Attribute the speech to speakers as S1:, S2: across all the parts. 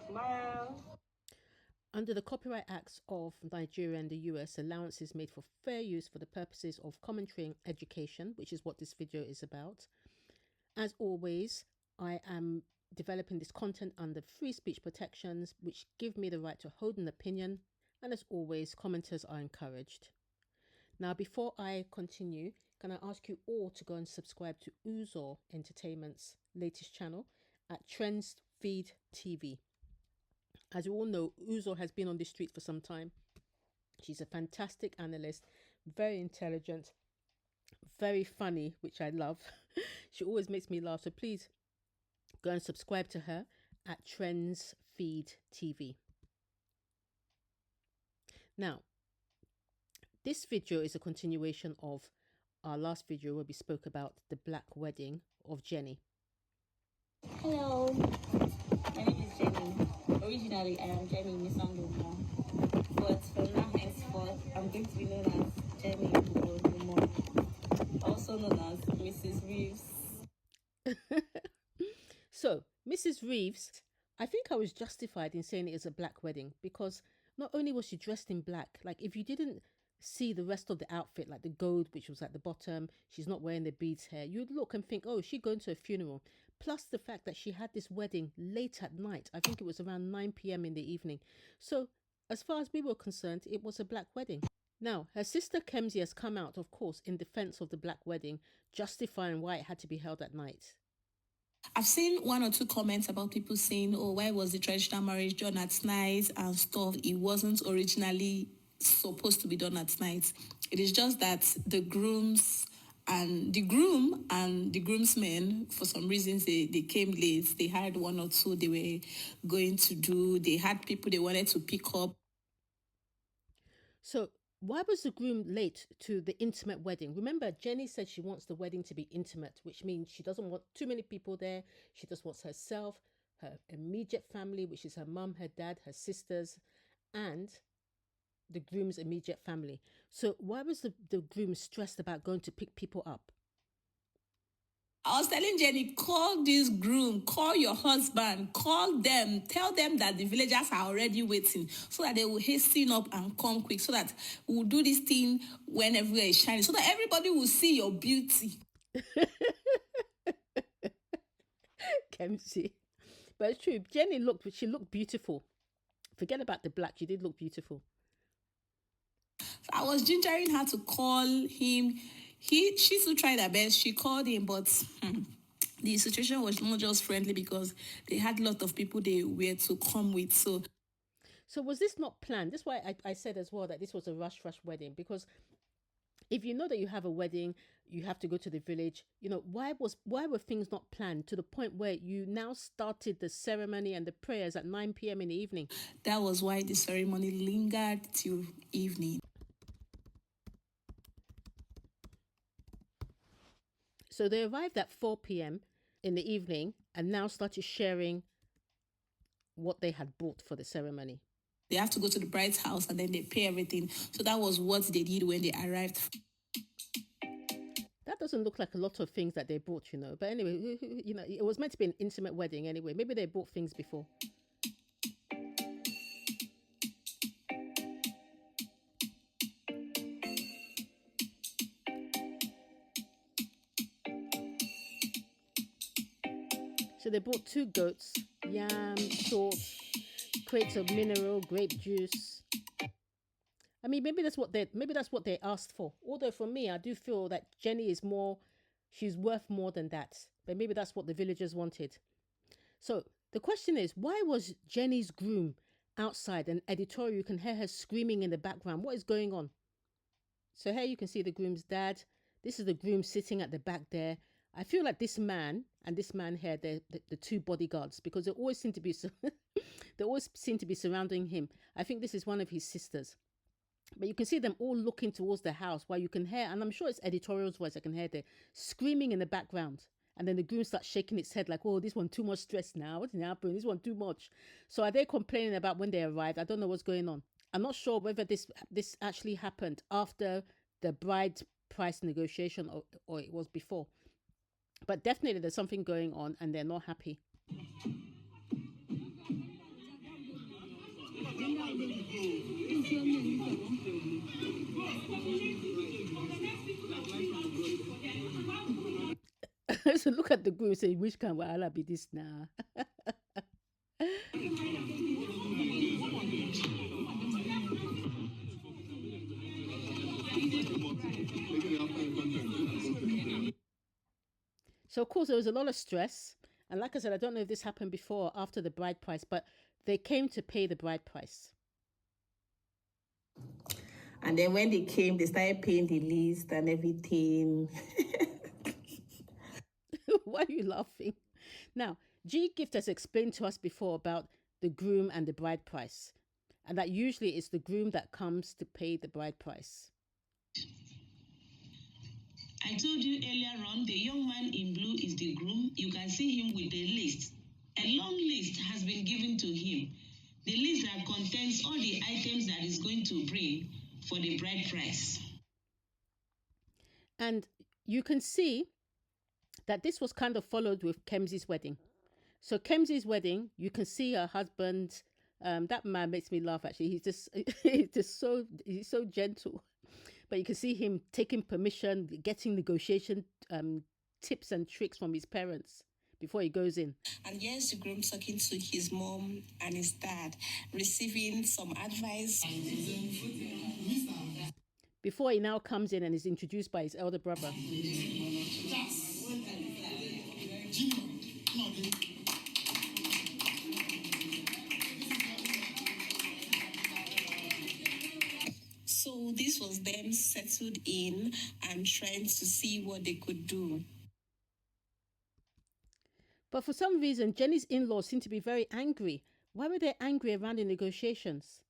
S1: Tomorrow.
S2: Under the Copyright Acts of Nigeria and the US, allowance is made for fair use for the purposes of commentary and education, which is what this video is about. As always, I am developing this content under free speech protections, which give me the right to hold an opinion, and as always, commenters are encouraged. Now, before I continue, can I ask you all to go and subscribe to Uzor Entertainment's latest channel at Trends Feed TV. As you all know, Uzor has been on the street for some time. She's a fantastic analyst, very intelligent, very funny, which I love. She always makes me laugh. So please go and subscribe to her at Trends Feed TV. Now, this video is a continuation of our last video where we spoke about the black wedding of Jenny.
S1: Hello, my name is Jenny. Originally, I am Jenny Misangoma, but from now henceforth, I'm going to be known as Jenny Ugodumo, also known as Mrs. Reeves.
S2: So, Mrs. Reeves, I think I was justified in saying it is a black wedding because not only was she dressed in black, like if you didn't see the rest of the outfit, like the gold, which was at the bottom, she's not wearing the beads hair, you'd look and think, oh, she's going to a funeral. Plus the fact that she had this wedding late at night. I think it was around 9 p.m. in the evening. So, as far as we were concerned, it was a black wedding. Now, her sister Kemsey has come out, of course, in defense of the black wedding, justifying why it had to be held at night.
S3: I've seen one or two comments about people saying, oh, why was the traditional marriage done at night and stuff? It wasn't originally supposed to be done at night. It is just that the grooms and the groom and the groomsmen, for some reasons, they came late. They had one or two they were going to do. They had people they wanted to pick up.
S2: So, why was the groom late to the intimate wedding? Remember, Jenny said she wants the wedding to be intimate, which means she doesn't want too many people there. She just wants herself, her immediate family, which is her mum, her dad, her sisters, and the groom's immediate family. So, why was the groom stressed about going to pick people up?
S3: I was telling Jenny, call this groom, call your husband, call them, tell them that the villagers are already waiting so that they will hasten up and come quick so that we'll do this thing when everywhere is shining so that everybody will see your beauty.
S2: Kemsey. But it's true. Jenny she looked beautiful. Forget about the black. She did look beautiful.
S3: So I was gingering her to call him. She still tried her best. She called him, but the situation was not just friendly because they had a lot of people they were to come with.
S2: So was this not planned? That's why I said as well that this was a rush wedding, because if you know that you have a wedding, you have to go to the village. You know, why were things not planned to the point where you now started the ceremony and the prayers at 9 p.m. in the evening?
S3: That was why the ceremony lingered till evening.
S2: So they arrived at 4 p.m. in the evening and now started sharing what they had bought for the ceremony.
S3: They have to go to the bride's house and then they pay everything. So that was what they did when they arrived.
S2: That doesn't look like a lot of things that they bought, you know. But anyway, you know, it was meant to be an intimate wedding anyway. Maybe they bought things before. So they bought 2 goats, yam, salt, crates of mineral, grape juice. I mean, maybe that's what they asked for. Although for me, I do feel that Jenny she's worth more than that. But maybe that's what the villagers wanted. So the question is, why was Jenny's groom outside? An editorial, you can hear her screaming in the background. What is going on? So here you can see the groom's dad. This is the groom sitting at the back there. I feel like this man and this man here, they're the 2 bodyguards, because they always seem to be surrounding him. I think this is one of his sisters. But you can see them all looking towards the house while you can hear, and I'm sure it's editorial's voice I can hear there, screaming in the background. And then the groom starts shaking its head like, oh, this one too much stress now. What's happening? This one too much. So are they complaining about when they arrived? I don't know what's going on. I'm not sure whether this actually happened after the bride price negotiation or it was before. But definitely there's something going on and they're not happy. So look at the groom say, which can wahala be this now? So of course there was a lot of stress. And like I said, I don't know if this happened before or after the bride price, but they came to pay the bride price.
S3: And then when they came, they started paying the list and everything.
S2: Why are you laughing? Now, G Gift has explained to us before about the groom and the bride price, and that usually it's the groom that comes to pay the bride price.
S4: I told you earlier on, the young man in blue is the groom. You can see him with the list. A long list has been given to him. The list that contains all the items that is going to bring for the bride price.
S2: And you can see that this was kind of followed with Kemsy's wedding. So Kemsy's wedding, you can see her husband. That man makes me laugh. Actually, he's so gentle. But you can see him taking permission, getting negotiation tips and tricks from his parents before he goes in.
S3: And here's the groom talking to his mom and his dad, receiving some advice.
S2: Before he now comes in and is introduced by his elder brother. So this was them settled in and trying to see what they could do. But for some reason, Jenny's in-laws seem to be very angry. Why were they angry around the negotiations?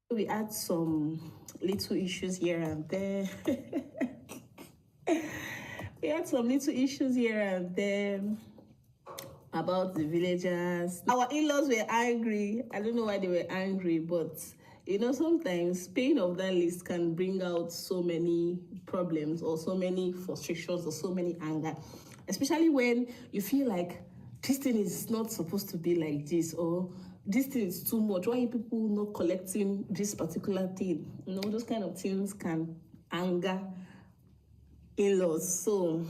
S3: We had some little issues here and there. We had some little issues here and there about the villagers. Our in-laws were angry. I don't know why they were angry, but you know, sometimes paying of that list can bring out so many problems or so many frustrations or so many anger, especially when you feel like this thing is not supposed to be like this, or this thing is too much. Why are people not collecting this particular thing? You know, those kind of things can anger in-laws. So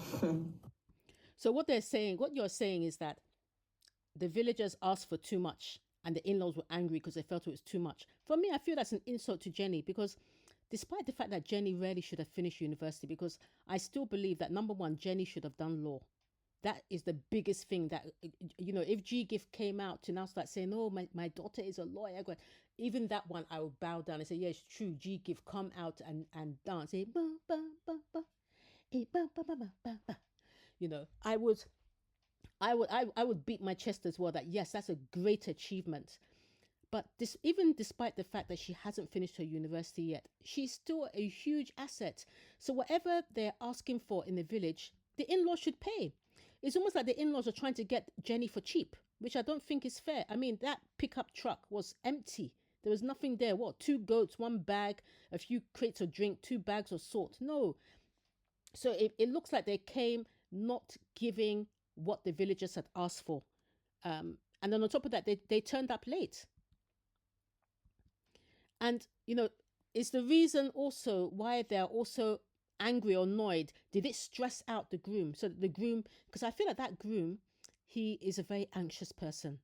S2: what you're saying is that the villagers asked for too much and the in-laws were angry because they felt it was too much. For me, I feel that's an insult to Jenny, because despite the fact that Jenny really should have finished university, because I still believe that, number one, Jenny should have done law. That is the biggest thing that, you know, if G Gift came out to now start saying, oh, my daughter is a lawyer, even that one, I would bow down and say, yeah, it's true. G Gift, come out and dance. Say, ba, ba, ba, ba. Hey, ba, ba, ba, ba, ba, ba. You know, I would beat my chest as well that, yes, that's a great achievement. But even despite the fact that she hasn't finished her university yet, she's still a huge asset. So whatever they're asking for in the village, the in-laws should pay. It's almost like the in-laws are trying to get Jenny for cheap, which I don't think is fair. I mean, that pickup truck was empty. There was nothing there. What? 2 goats, 1 bag, a few crates of drink, 2 bags of salt. No. So it looks like they came not giving what the villagers had asked for. And then on top of that, they turned up late. And, you know, it's the reason also why they're also angry or annoyed. Did it stress out the groom? So the groom, because I feel like that groom, he is a very anxious person.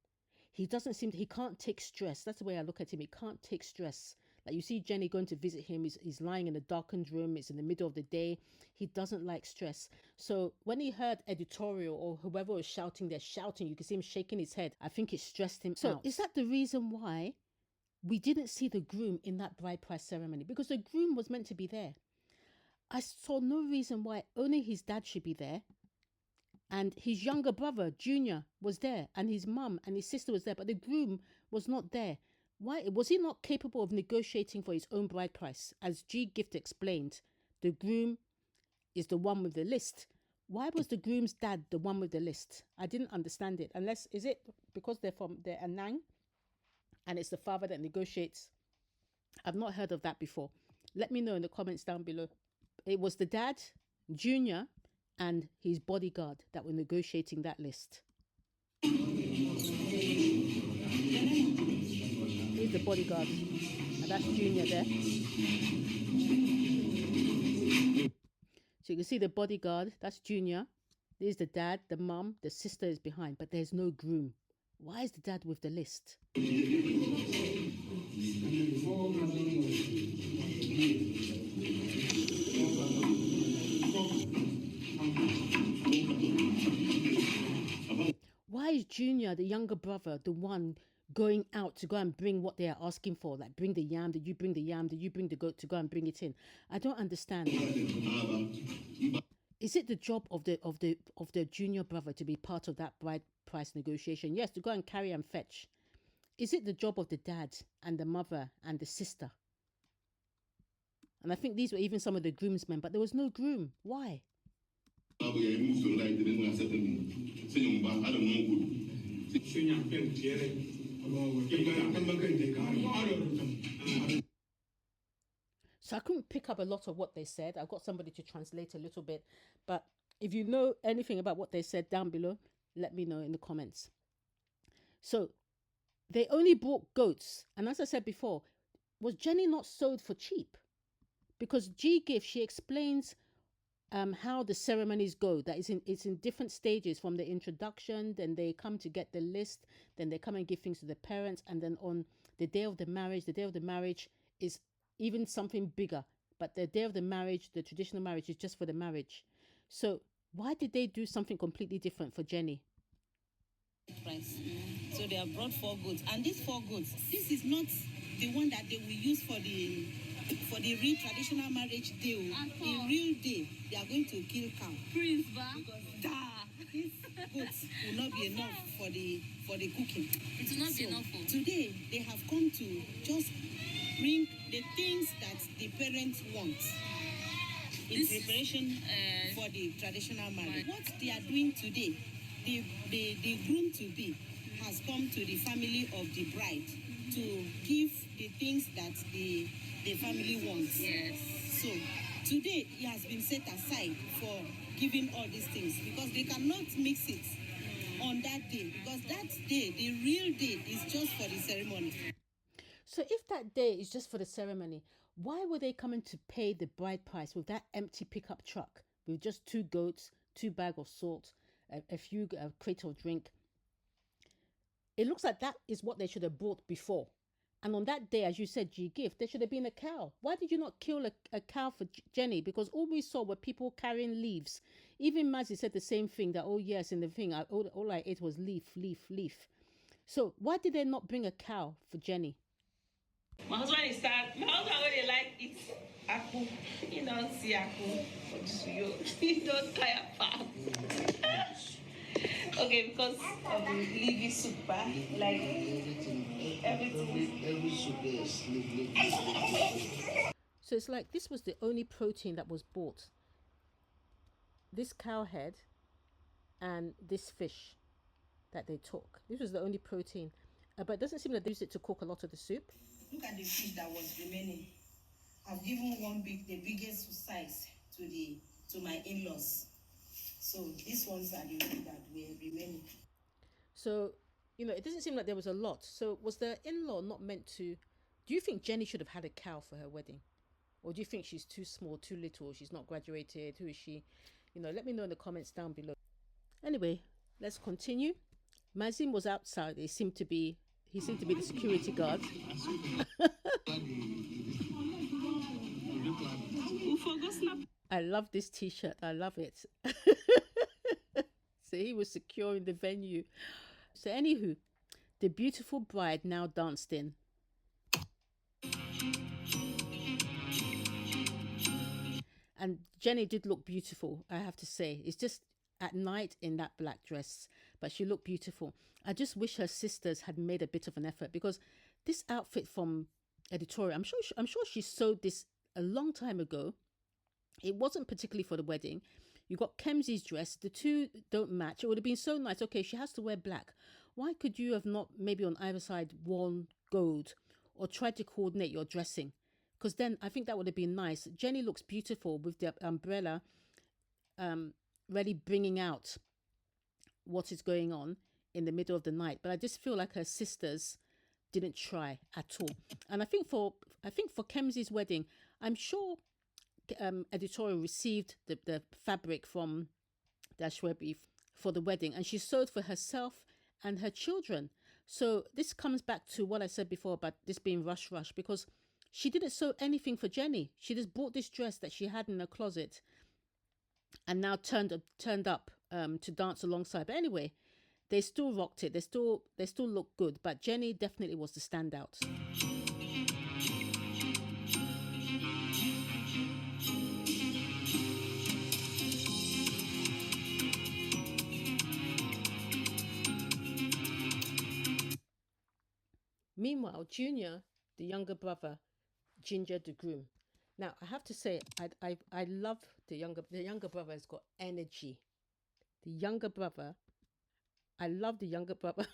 S2: He can't take stress. That's the way I look at him. He can't take stress. Like, you see Jenny going to visit him, he's lying in a darkened room, it's in the middle of the day. He doesn't like stress. So when he heard editorial or whoever was shouting, they're shouting, you can see him shaking his head. I think it stressed him out. So is that the reason why we didn't see the groom in that bride price ceremony? Because the groom was meant to be there. I saw no reason why only his dad should be there. And his younger brother, Junior, was there. And his mum and his sister was there. But the groom was not there. Why? Was he not capable of negotiating for his own bride price? As G Gift explained, the groom is the one with the list. Why was the groom's dad the one with the list? I didn't understand it. Unless, is it because they're Anang and it's the father that negotiates? I've not heard of that before. Let me know in the comments down below. It was the dad, Junior, and his bodyguard that were negotiating that list. Here's the bodyguard. And that's Junior there. So you can see the bodyguard, that's Junior. There's the dad, the mum, the sister is behind, but there's no groom. Why is the dad with the list? Why is Junior, the younger brother, the one going out to go and bring what they are asking for? Like, bring the yam, did you bring the yam, did you bring the goat, to go and bring it in? I don't understand. Is it the job of the junior brother to be part of that bride price negotiation? Yes, to go and carry and fetch. Is it the job of the dad and the mother and the sister? And I think these were even some of the groomsmen, but there was no groom. Why? So I couldn't pick up a lot of what they said. I've got somebody to translate a little bit. But if you know anything about what they said down below, let me know in the comments. So they only brought goats. And as I said before, was Jenny not sold for cheap? Because G-Gift, she explains how the ceremonies go. That it's in different stages, from the introduction, then they come to get the list, then they come and give things to the parents, and then on the day of the marriage is even something bigger. But the day of the marriage, the traditional marriage, is just for the marriage. So why did they do something completely different for Jenny?
S4: Price. So they have brought 4 goats, and these 4 goats, this is not the one that they will use for the real traditional marriage day. In real day, they are going to kill cow. Prince, because these goats will not be enough for the cooking. It will not be enough for today. They have come to just bring the things that the parents want in preparation for the traditional marriage. What they are doing today, the groom to be has come to the family of the bride to give the things that the family wants. Yes. So today it has been set aside for giving all these things, because they cannot mix it on that day, because that day, the real day, is just for the ceremony.
S2: So if that day is just for the ceremony, why were they coming to pay the bride price with that empty pickup truck with just 2 goats, 2 bags of salt, a few crates of drink? It looks like that is what they should have bought before. And on that day, as you said, G-Gift, there should have been a cow. Why did you not kill a cow for Jenny? Because all we saw were people carrying leaves. Even Mazzy said the same thing, that, oh yes, in the thing, all I ate was leaf. So why did they not bring a cow for Jenny?
S1: My husband really like it. Aku, you don't see Aku. You don't tire fast. Okay, because of the leafy soup, like everything.
S5: Every soup is leaf.
S2: So it's like this was the only protein that was bought. This cow head and this fish that they took. This was the only protein. But it doesn't seem like they used it to cook a lot of the soup.
S4: Look at the fish that was remaining. I've given the biggest size to my in-laws. So these ones are the ones that were remaining.
S2: So, it doesn't seem like there was a lot. So was the in-law not meant to... Do you think Jenny should have had a cow for her wedding? Or do you think she's too small, too little, she's not graduated? Who is she? Let me know in the comments down below. Anyway, let's continue. Mazim was outside. He seemed to be the security guard. I love this t-shirt. I love it. So he was securing the venue. So anywho, the beautiful bride now danced in. And Jenny did look beautiful, I have to say. It's just at night in that black dress, but she looked beautiful. I just wish her sisters had made a bit of an effort, because this outfit from Editorial, I'm sure she sewed this a long time ago. It wasn't particularly for the wedding. You got Kemsy's dress. The two don't match. It would have been so nice. Okay, she has to wear black. Why could you have not maybe on either side worn gold or tried to coordinate your dressing? Because then I think that would have been nice. Jenny looks beautiful with the umbrella, really bringing out what is going on in the middle of the night. But I just feel like her sisters didn't try at all. And I think for Kemsey's wedding, I'm sure editorial received the fabric from the Ashwebi for the wedding, and she sewed for herself and her children. So this comes back to what I said before about this being rush because she didn't sew anything for Jenny. She just bought this dress that she had in her closet and now turned up to dance alongside. But anyway, they still rocked it. They still look good. But Jenny definitely was the standout. Meanwhile, Junior, the younger brother, gingered the groom. Now I have to say, I love the younger brother. Has got energy. The younger brother, I love the younger brother.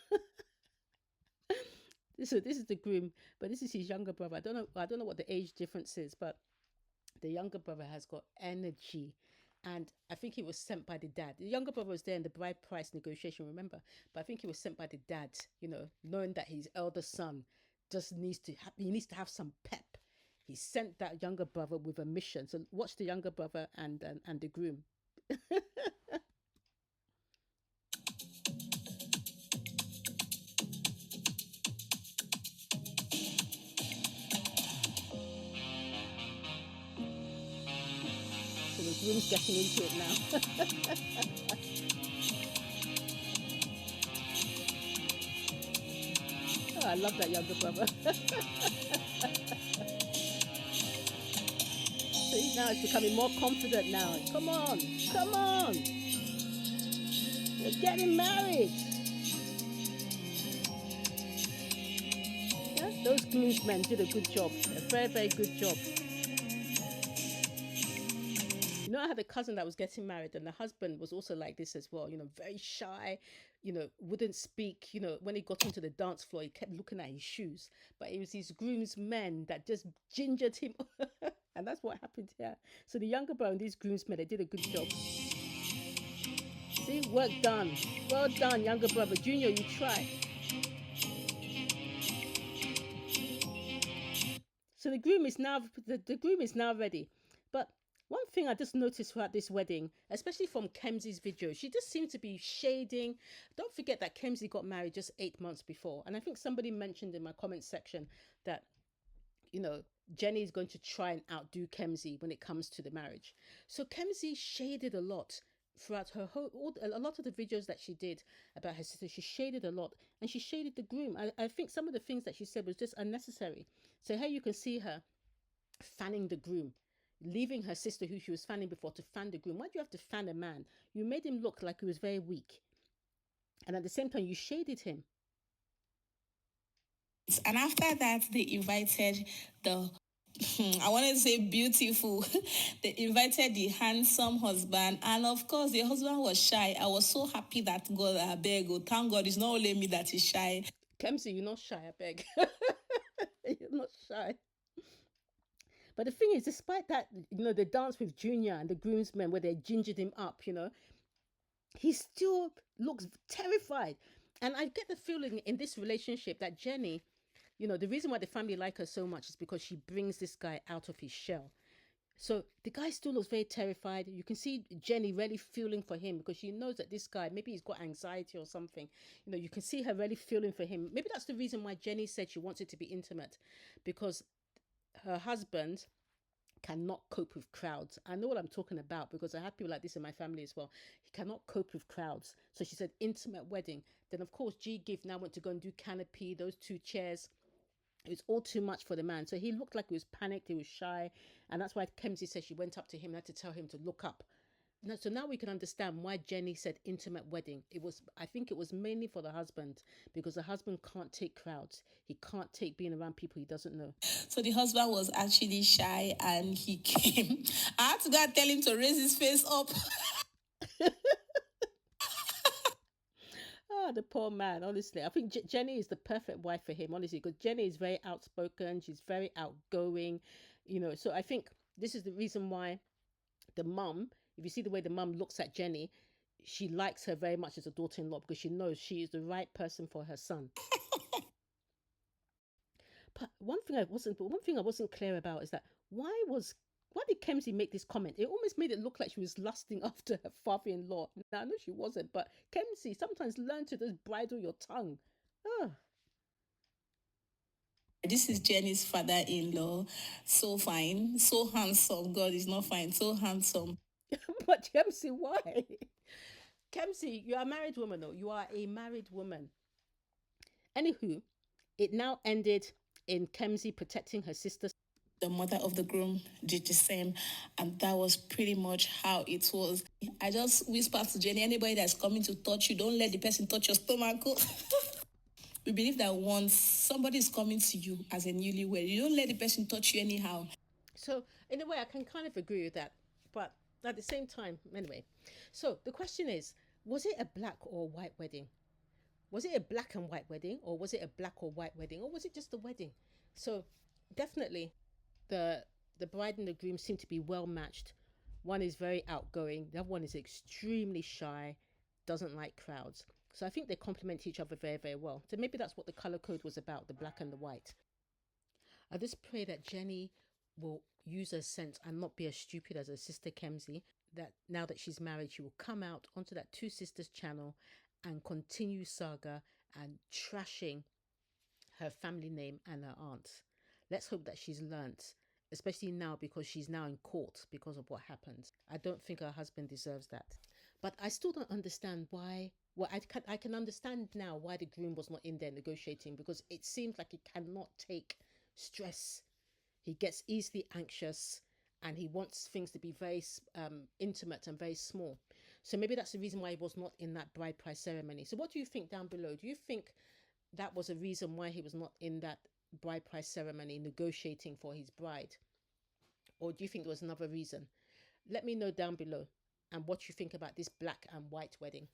S2: This is the groom, but this is his younger brother. I don't know what the age difference is, but the younger brother has got energy. And I think he was sent by the dad. The younger brother was there in the bride price negotiation, remember? But I think he was sent by the dad, knowing that his elder son just needs to have some pep. He sent that younger brother with a mission. So watch the younger brother and the groom. So the groom's getting into it now. Oh, I love that younger brother. So now he's becoming more confident now. Come on. You're getting married. Yeah, those groomsmen did a good job. A very, very good job. I had a cousin that was getting married, and the husband was also like this as well, very shy, wouldn't speak. When he got onto the dance floor, he kept looking at his shoes. But it was his groomsmen that just gingered him. And that's what happened here. So the younger brother and these groomsmen, they did a good job. See, work done. Well done, younger brother. Junior, you try. So the groom is now ready. But one thing I just noticed throughout this wedding, especially from Kemsey's video, she just seemed to be shading. Don't forget that Kemsey got married just 8 months before. And I think somebody mentioned in my comment section that, Jenny is going to try and outdo Kemsey when it comes to the marriage. So Kemsey shaded a lot throughout a lot of the videos that she did about her sister. She shaded a lot, and she shaded the groom. I think some of the things that she said was just unnecessary. So here you can see her fanning the groom, leaving her sister who she was fanning before to fan the groom. Why do you have to fan a man? You made him look like he was very weak, and at the same time you shaded him.
S3: And after that, they invited the I want to say beautiful. They invited the handsome husband, and of course the husband was shy. I was so happy that God, I beg, oh, thank God it's not only me that is shy.
S2: Kemsey, you're not shy, I beg. You're not shy. But the thing is, despite that, the dance with Junior and the groomsmen where they gingered him up, he still looks terrified. And I get the feeling in this relationship that Jenny, the reason why the family like her so much is because she brings this guy out of his shell. So the guy still looks very terrified. You can see Jenny really feeling for him because she knows that this guy, maybe he's got anxiety or something. You can see her really feeling for him. Maybe that's the reason why Jenny said she wants it to be intimate, because her husband cannot cope with crowds. I know what I'm talking about because I have people like this in my family as well. He cannot cope with crowds. So she said intimate wedding. Then of course G Gift now went to go and do canopy, those 2 chairs. It was all too much for the man. So he looked like he was panicked, he was shy. And that's why Kemsey said she went up to him and had to tell him to look up. So now we can understand why Jenny said intimate wedding. I think it was mainly for the husband, because the husband can't take crowds. He can't take being around people he doesn't know.
S3: So the husband was actually shy and he came. I had to go and tell him to raise his face up.
S2: Oh, the poor man, honestly. I think Jenny is the perfect wife for him, honestly, because Jenny is very outspoken. She's very outgoing, So I think this is the reason why the mum, if you see the way the mum looks at Jenny, she likes her very much as a daughter-in-law because she knows she is the right person for her son. one thing I wasn't clear about is that why did Kemsey make this comment? It almost made it look like she was lusting after her father-in-law. Now I know she wasn't, but Kemsey, sometimes learn to just bridle your tongue. Oh.
S3: This is Jenny's father-in-law. So fine, so handsome. God is not fine, so handsome.
S2: But Kemsey, why? Kemsey, you are a married woman, though. You are a married woman. Anywho, it now ended in Kemsey protecting her sister.
S3: The mother of the groom did the same, and that was pretty much how it was. I just whispered to Jenny, anybody that's coming to touch you, don't let the person touch your stomach. We believe that once somebody is coming to you as a newlywed, you don't let the person touch you anyhow.
S2: So in a way, I can kind of agree with that, but at the same time, anyway. So the question is, was it a black or white wedding? Was it a black and white wedding, or was it a black or white wedding, or was it just a wedding? So definitely, the bride and the groom seem to be well matched. One is very outgoing, the other one is extremely shy, doesn't like crowds. So I think they complement each other very, very well. So maybe that's what the color code was about, the black and the white. I just pray that Jenny will use her sense and not be as stupid as her sister Kemsey. That now that she's married, she will come out onto that Two Sisters channel and continue saga and trashing her family name and her aunt. Let's hope that she's learnt, especially now because she's now in court because of what happened. I don't think her husband deserves that. But I still don't understand why. Well, I can understand now why the groom was not in there negotiating, because it seems like he cannot take stress. He gets easily anxious and he wants things to be very intimate and very small. So maybe that's the reason why he was not in that bride price ceremony. So what do you think down below? Do you think that was a reason why he was not in that bride price ceremony negotiating for his bride? Or do you think there was another reason? Let me know down below and what you think about this black and white wedding.